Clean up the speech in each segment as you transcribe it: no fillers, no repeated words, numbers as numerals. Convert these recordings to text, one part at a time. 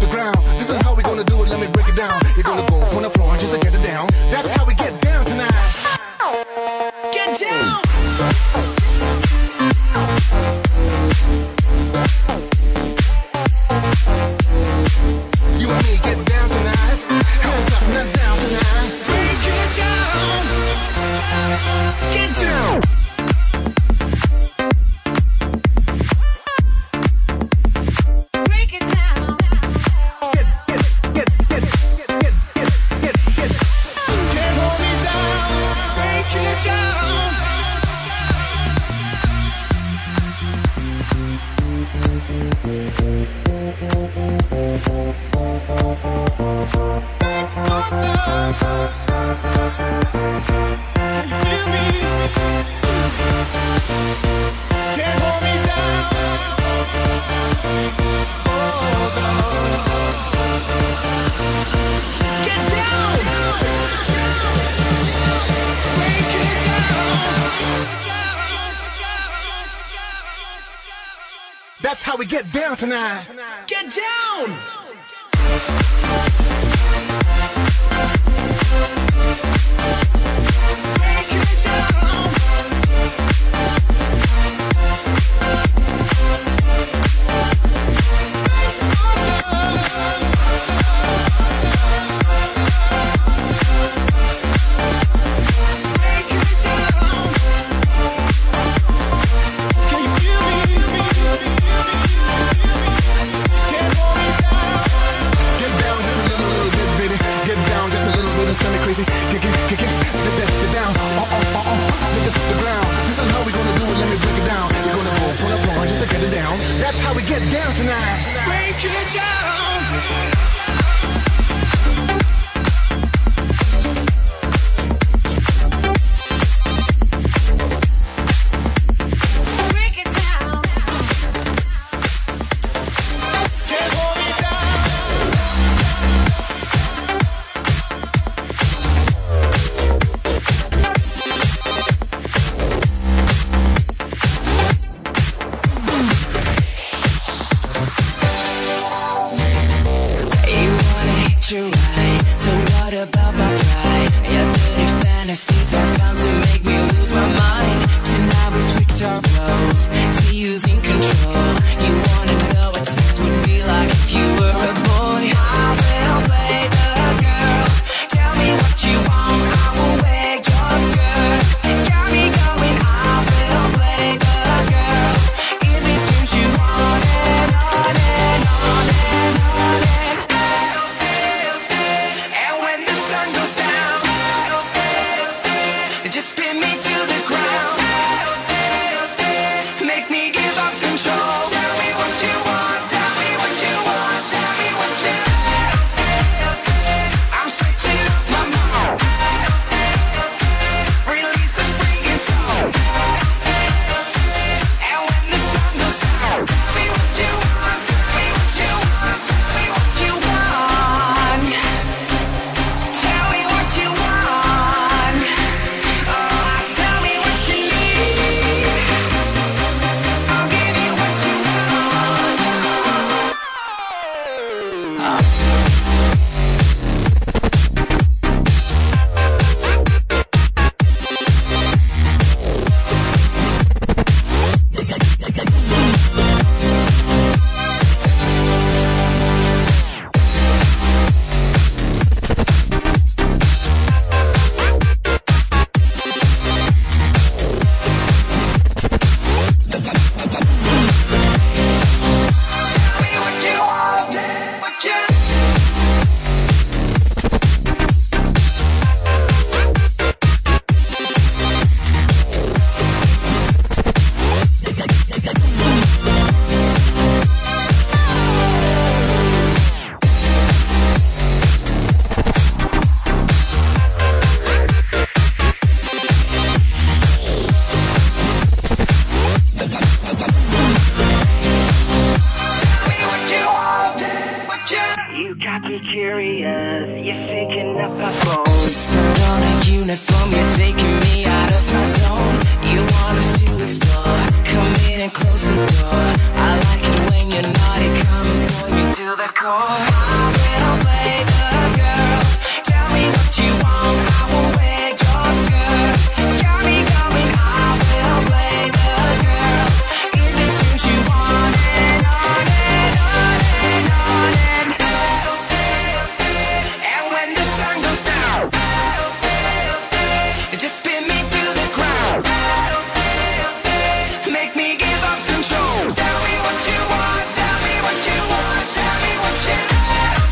The ground. This is how we gonna do it. Let me break it down. You're gonna go on the floor and just get it down. That's how we get down tonight. Get down! Break it down. Send me crazy, get down, the ground. This is how we gonna do it, let me break it down. We're gonna go on the floor just to get it down. That's how we get down tonight. Break it down. So what about my pride? Your dirty fantasies are bound to make me lose my mind. Tonight we switch our roles, see who's in control. You wanna know what sex would feel like if you were a boy? I will play the girl. Tell me what you want, I will wear your skirt. Got me going, I will play the girl. If it turns you on and on and on and on and on. Just spin me to the ground. Make me give up control. Tell me what you want. Tell me what you want. Tell me what you want. I'm switching up my mode. Release the freaking soul. And when the sun goes down, tell me what you want. Tell me what you want. Tell me what you want. Tell me what you want. You got me curious, you're shaking up my bones. Put on a uniform, you're taking me out of my zone. You want us to explore, come in and close the door. I like it when you're naughty, come and spoil me to the core. I will play the girl, tell me what you want, I will wear your skirt. Got me going, I will play the girl. If it turns you on and on and on and on and on. And when the sun goes down, just spin me to the ground. Make me give up control. Tell me what you want. Tell me what you want. Tell me what you want.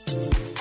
You